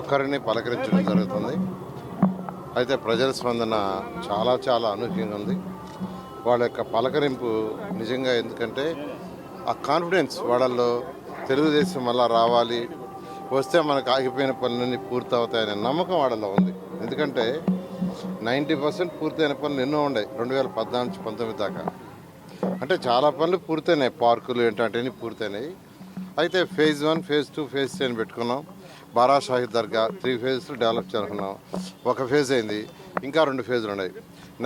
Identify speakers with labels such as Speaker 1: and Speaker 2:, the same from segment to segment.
Speaker 1: ఒక్కరిని పలకరించడం జరుగుతుంది. అయితే ప్రజల స్పందన చాలా చాలా అనూహ్యంగా ఉంది. వాళ్ళ యొక్క పలకరింపు నిజంగా, ఎందుకంటే ఆ కాన్ఫిడెన్స్ వాళ్ళల్లో తెలుగుదేశం మళ్ళా రావాలి, వస్తే మనకు ఆగిపోయిన పనులన్నీ పూర్తవుతాయనే నమ్మకం వాళ్ళలో ఉంది. ఎందుకంటే 90% పూర్తయిన పనులు ఎన్నో ఉన్నాయి 2014 నుంచి 19 దాకా. అంటే చాలా పనులు పూర్తయినాయి, పార్కులు ఏంటంటే పూర్తయినాయి. అయితే ఫేజ్ 1, ఫేజ్ 2, ఫేజ్ 3 అని పెట్టుకున్నాం. బారా షాహిద్ దర్గా 3 ఫేజ్లు డెవలప్ చేయాలనుకున్నాం. ఒక ఫేజ్ అయింది, ఇంకా 2 ఫేజ్లు ఉన్నాయి.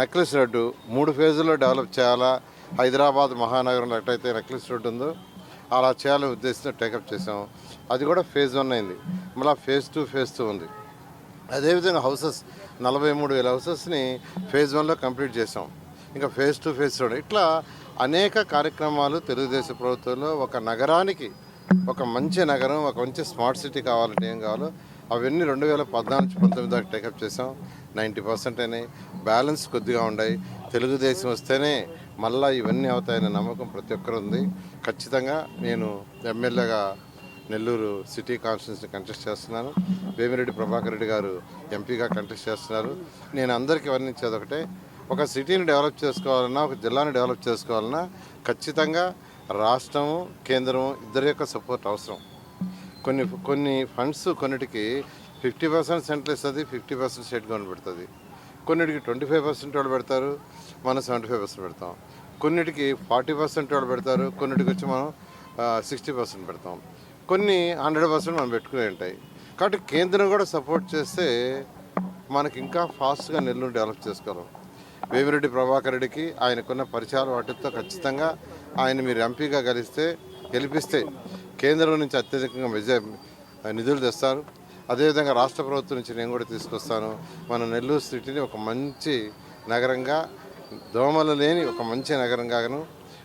Speaker 1: నెక్లెస్ రోడ్డు 3 ఫేజుల్లో డెవలప్ చేయాలా, హైదరాబాద్ మహానగరంలో ఎట్టయితే నెక్లెస్ రోడ్డు ఉందో అలా చేయాలని ఉద్దేశంతో టేకప్ చేసాం. అది కూడా ఫేజ్ 1 అయింది. మళ్ళీ ఫేజ్ 2, ఫేజ్ 2 ఉంది. అదేవిధంగా హౌసెస్ 43,000 హౌసెస్ని ఫేజ్ 1లో కంప్లీట్ చేసాం. ఇంకా ఫేజ్ 2, ఫేజ్ 3 ఇట్లా అనేక కార్యక్రమాలు తెలుగుదేశం ప్రభుత్వంలో ఒక నగరానికి, ఒక మంచి నగరం, ఒక మంచి స్మార్ట్ సిటీ కావాలంటే ఏం కావాలో అవన్నీ 2014 నుంచి 19 దాకా టేకప్ చేసాం. 90% అయినాయి. బ్యాలెన్స్ కొద్దిగా ఉన్నాయి. తెలుగుదేశం వస్తేనే మళ్ళీ ఇవన్నీ అవుతాయనే నమ్మకం ప్రతి ఒక్కరు ఉంది. ఖచ్చితంగా నేను ఎమ్మెల్యేగా నెల్లూరు సిటీ కాన్స్టిట్యూన్సీ కంటెస్ట్ చేస్తున్నాను. వేమిరెడ్డి ప్రభాకర్ రెడ్డి గారు ఎంపీగా కంటెస్ట్ చేస్తున్నారు. నేను అందరికీ వర్ణించేది ఒకటే, ఒక సిటీని డెవలప్ చేసుకోవాలన్నా, ఒక జిల్లాని డెవలప్ చేసుకోవాలన్నా ఖచ్చితంగా రాష్ట్రము, కేంద్రము ఇద్దరి యొక్క సపోర్ట్ అవసరం. కొన్ని ఫండ్స్ కొన్నిటికి 50% సెంట్రల్ ఇస్తుంది, 50% స్టేట్ గవర్నమెంట్ పెడుతుంది. కొన్నిటికి 25% వాళ్ళు పెడతారు, మనం 75% పెడతాం. కొన్నిటికి 40% వాళ్ళు పెడతారు, కొన్నిటికి వచ్చి మనం 60% పెడతాం. కొన్ని 100% మనం పెట్టుకునే ఉంటాయి. కాబట్టి కేంద్రం కూడా సపోర్ట్ చేస్తే మనకి ఇంకా ఫాస్ట్గా నెల్లూరు డెవలప్ చేసుకోగలం. వేమిరెడ్డి ప్రభాకర్ రెడ్డికి ఆయనకున్న పరిచయాలు వాటితో ఖచ్చితంగా ఆయన మీరు ఎంపీగా గెలిపిస్తే కేంద్రం నుంచి అత్యధికంగా నిధులు తెస్తారు. అదేవిధంగా రాష్ట్ర ప్రభుత్వం నుంచి నేను కూడా తీసుకొస్తాను. మన నెల్లూరు సిటీని ఒక మంచి నగరంగా, దోమలు లేని ఒక మంచి నగరంగాను,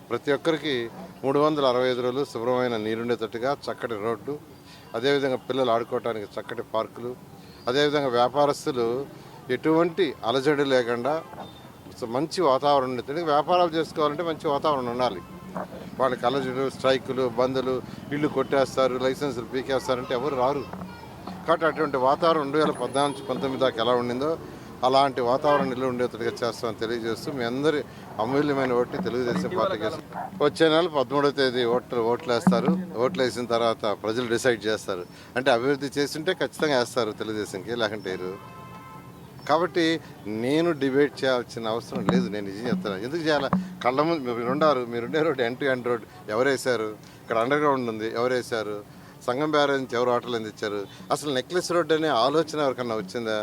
Speaker 1: ప్రతి ఒక్కరికి 365 రోజులు శుభ్రమైన నీరుండేటట్టుగా చక్కటి రోడ్డు, అదేవిధంగా పిల్లలు ఆడుకోవడానికి చక్కటి పార్కులు, అదేవిధంగా వ్యాపారస్తులు ఎటువంటి అలజడి లేకుండా మంచి వాతావరణం ఉండేది. వ్యాపారాలు చేసుకోవాలంటే మంచి వాతావరణం ఉండాలి. వాళ్ళకి అలజడులు, స్ట్రైకులు, బందులు, ఇళ్ళు కొట్టేస్తారు, లైసెన్సులు పీకేస్తారంటే ఎవరు రారు. కాబట్టి అటువంటి వాతావరణం 2014 నుంచి 19 దాకా ఎలా ఉండిందో అలాంటి వాతావరణం ఇల్లు ఉండేటట్టుగా చేస్తామని తెలియజేస్తూ మీ అందరి అమూల్యమైన ఓటుని తెలుగుదేశం పార్టీకి వచ్చే నెల 13వ తేదీ ఓట్లు వేస్తారు. ఓట్లు వేసిన తర్వాత ప్రజలు డిసైడ్ చేస్తారు. అంటే అభివృద్ధి చేస్తుంటే ఖచ్చితంగా వేస్తారు తెలుగుదేశంకి, లేకుంటే కాబట్టి నేను డిబేట్ చేయాల్సిన అవసరం లేదు. నేను నిజం చెప్తాను. ఎందుకు చేయాలి? కళ్ళ ముందు మీరుండే road end to end road ఎవరు వేశారు? ఇక్కడ అండర్ గ్రౌండ్ ఉంది, ఎవరు వేశారు? సంగం బ్యారేజ్ నుంచి ఎవరు ఆటోలు అందించారు? అసలు నెక్లెస్ రోడ్ అనే ఆలోచన ఎవరికన్నా వచ్చిందా?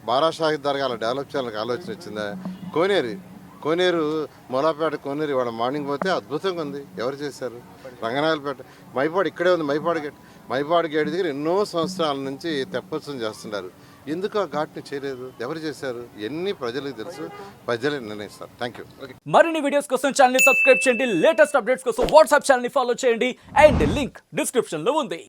Speaker 1: బారా షాహిద్ దర్గా అలా డెవలప్ చేయాలని ఆలోచన వచ్చిందా? కోనేరు మూలాపేట కోనేరు వాళ్ళ మార్నింగ్ పోతే అద్భుతంగా ఉంది. ఎవరు చేశారు? రంగనాయలపేట, మైపాడు ఇక్కడే ఉంది. మైపాడు గేట్ దగ్గర ఎన్నో సంవత్సరాల నుంచి తెప్పోత్సవం చేస్తున్నారు. ఎందుకు ఆ ఘాట్ని చేయలేదు? ఎవరు చేశారు? ఎన్ని ప్రజలకు తెలుసు, ప్రజలే నిర్ణయిస్తారు. Thank you.
Speaker 2: మరిన్ని వీడియోస్ కోసం ఛానల్ ని సబ్స్క్రైబ్ చేయండి. లేటెస్ట్ అప్డేట్స్ కోసం వాట్సాప్ ఛానల్ ని ఫాలో చేయండి. అండ్ లింక్ డిస్క్రిప్షన్ లో ఉంది.